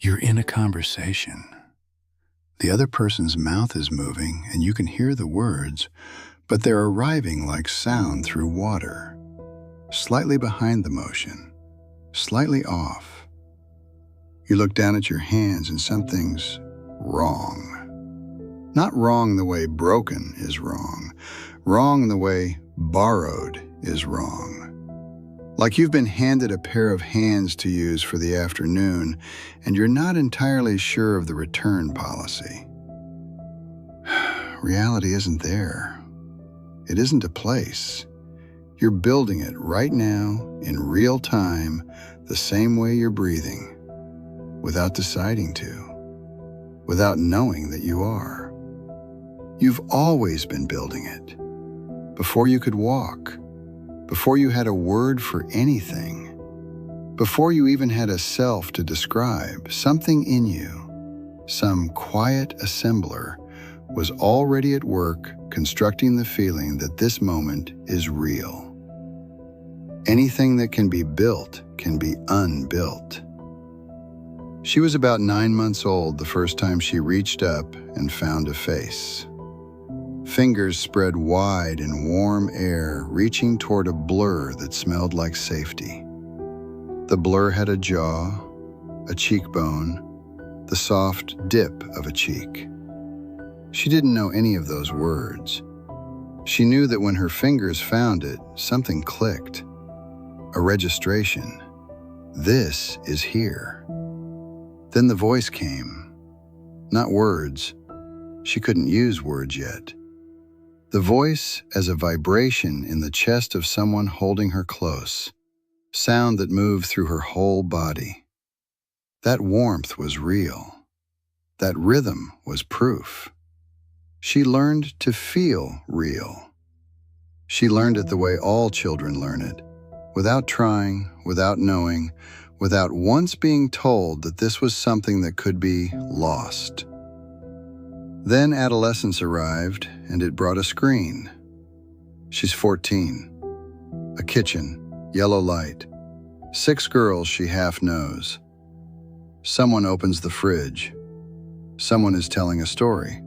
You're in a conversation. The other person's mouth is moving and you can hear the words, but they're arriving like sound through water, slightly behind the motion, slightly off. You look down at your hands and something's wrong. Not wrong the way broken is wrong. Wrong the way borrowed is wrong. Like you've been handed a pair of hands to use for the afternoon, and you're not entirely sure of the return policy. Reality isn't there. It isn't a place. You're building it right now, in real time, the same way you're breathing, without deciding to, without knowing that you are. You've always been building it. Before you could walk, before you had a word for anything, before you even had a self to describe, something in you, some quiet assembler, was already at work constructing the feeling that this moment is real. Anything that can be built can be unbuilt. She was about 9 months old the first time she reached up and found a face. Fingers spread wide in warm air, reaching toward a blur that smelled like safety. The blur had a jaw, a cheekbone, the soft dip of a cheek. She didn't know any of those words. She knew that when her fingers found it, something clicked. A registration. This is here. Then the voice came. Not words. She couldn't use words yet. The voice as a vibration in the chest of someone holding her close, sound that moved through her whole body. That warmth was real. That rhythm was proof. She learned to feel real. She learned it the way all children learn it, without trying, without knowing, without once being told that this was something that could be lost. Then adolescence arrived, and it brought a screen. She's 14. A kitchen, yellow light. 6 girls she half knows. Someone opens the fridge. Someone is telling a story.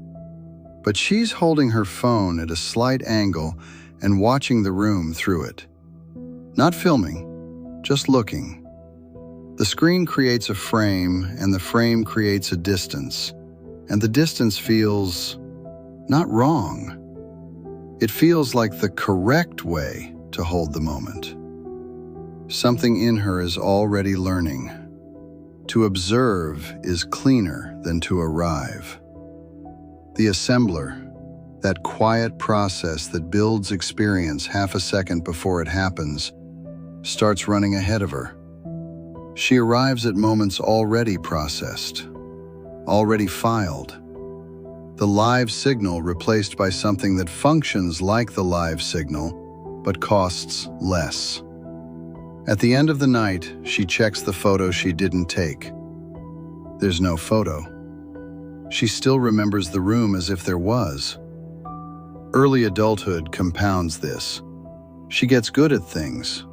But she's holding her phone at a slight angle and watching the room through it. Not filming, just looking. The screen creates a frame, and the frame creates a distance. And the distance feels not wrong. It feels like the correct way to hold the moment. Something in her is already learning. To observe is cleaner than to arrive. The assembler, that quiet process that builds experience half a second before it happens, starts running ahead of her. She arrives at moments already processed, already filed. The live signal replaced by something that functions like the live signal, but costs less. At the end of the night, she checks the photo she didn't take. There's no photo. She still remembers the room as if there was. Early adulthood compounds this. She gets good at things.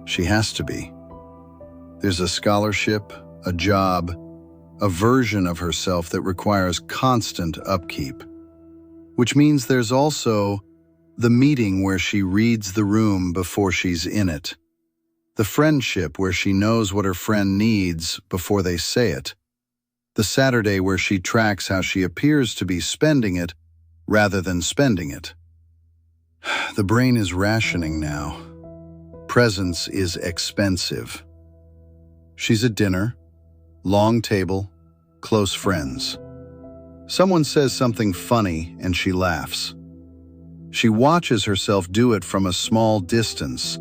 She has to be. There's a scholarship, a job, a version of herself that requires constant upkeep. Which means there's also the meeting where she reads the room before she's in it. The friendship where she knows what her friend needs before they say it. The Saturday where she tracks how she appears to be spending it rather than spending it. The brain is rationing now. Presence is expensive. She's at dinner, long table, close friends. Someone says something funny and she laughs. She watches herself do it from a small distance,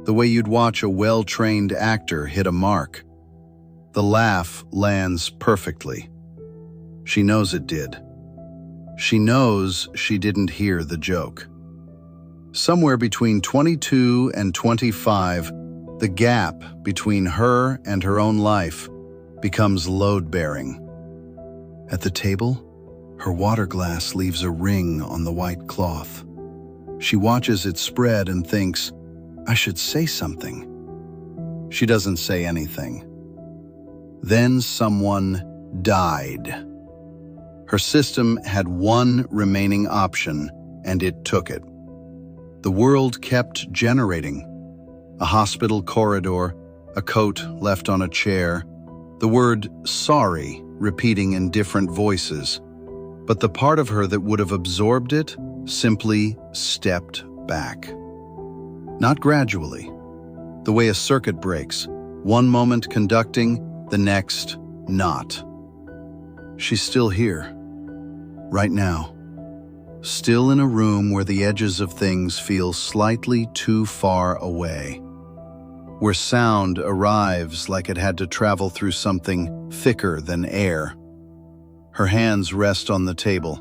the way you'd watch a well-trained actor hit a mark. The laugh lands perfectly. She knows it did. She knows she didn't hear the joke. Somewhere between 22 and 25, the gap between her and her own life becomes load-bearing. At the table, her water glass leaves a ring on the white cloth. She watches it spread and thinks, I should say something. She doesn't say anything. Then someone died. Her system had one remaining option, and it took it. The world kept generating. A hospital corridor, a coat left on a chair, the word sorry repeating in different voices. But the part of her that would have absorbed it simply stepped back. Not gradually. The way a circuit breaks, one moment conducting, the next not. She's still here, right now. Still in a room where the edges of things feel slightly too far away. Where sound arrives like it had to travel through something thicker than air. Her hands rest on the table.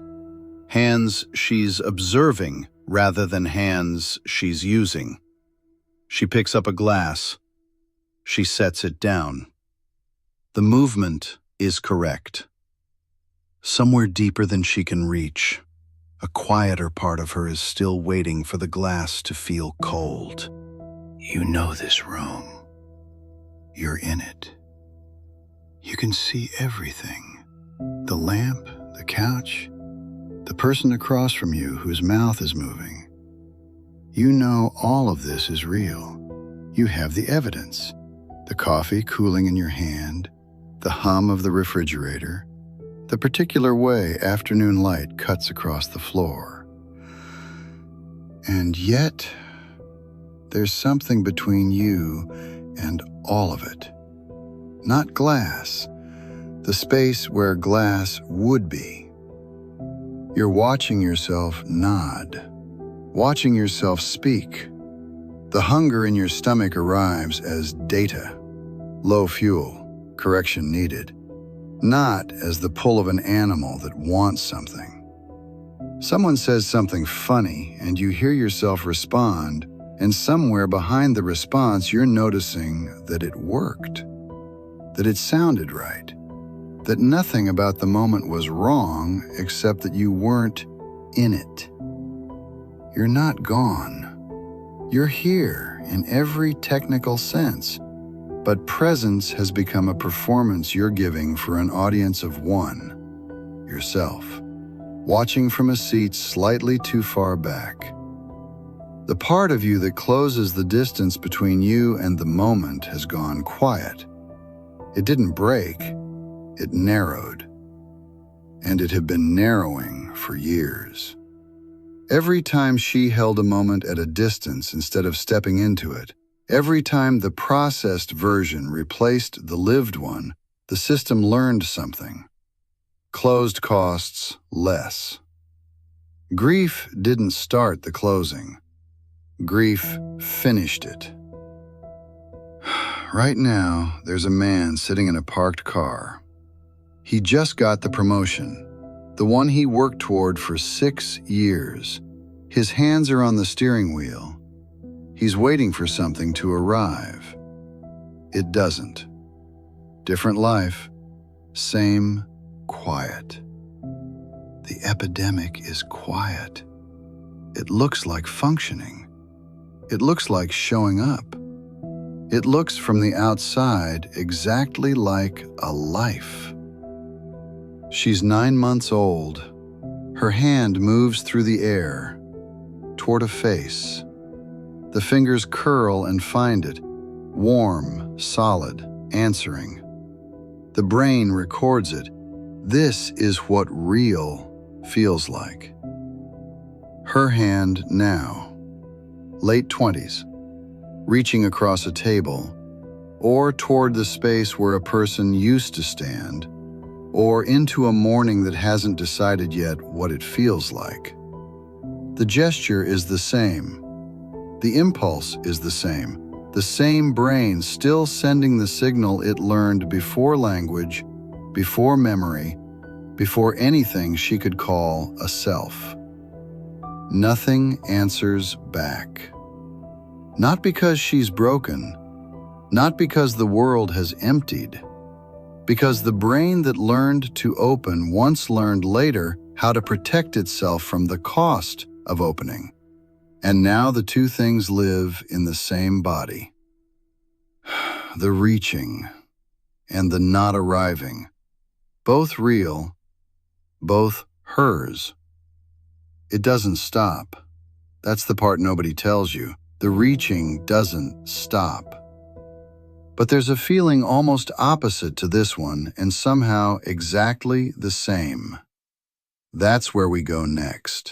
Hands she's observing rather than hands she's using. She picks up a glass. She sets it down. The movement is correct. Somewhere deeper than she can reach, a quieter part of her is still waiting for the glass to feel cold. You know this room. You're in it. You can see everything. The lamp, the couch, the person across from you whose mouth is moving. You know all of this is real. You have the evidence. The coffee cooling in your hand, the hum of the refrigerator, the particular way afternoon light cuts across the floor. And yet, there's something between you and all of it. Not glass, the space where glass would be. You're watching yourself nod, watching yourself speak. The hunger in your stomach arrives as data, low fuel, correction needed, not as the pull of an animal that wants something. Someone says something funny and you hear yourself respond, and somewhere behind the response you're noticing that it worked, that it sounded right, that nothing about the moment was wrong except that you weren't in it. You're not gone. You're here in every technical sense, but presence has become a performance you're giving for an audience of one, yourself, watching from a seat slightly too far back. The part of you that closes the distance between you and the moment has gone quiet. It didn't break, it narrowed. And it had been narrowing for years. Every time she held a moment at a distance instead of stepping into it, every time the processed version replaced the lived one, the system learned something. Closed costs less. Grief didn't start the closing. Grief finished it. Right now, there's a man sitting in a parked car. He just got the promotion, the one he worked toward for 6 years. His hands are on the steering wheel. He's waiting for something to arrive. It doesn't. Different life, same quiet. The epidemic is quiet. It looks like functioning. It looks like showing up. It looks from the outside exactly like a life. She's 9 months old. Her hand moves through the air, toward a face. The fingers curl and find it, warm, solid, answering. The brain records it. This is what real feels like. Her hand now. Late 20s, reaching across a table, or toward the space where a person used to stand, or into a morning that hasn't decided yet what it feels like. The gesture is the same. The impulse is the same brain still sending the signal it learned before language, before memory, before anything she could call a self. Nothing answers back. Not because she's broken, not because the world has emptied, because the brain that learned to open once learned later how to protect itself from the cost of opening. And now the two things live in the same body. The reaching, and the not arriving. Both real, both hers. It doesn't stop. That's the part nobody tells you. The reaching doesn't stop. But there's a feeling almost opposite to this one and somehow exactly the same. That's where we go next.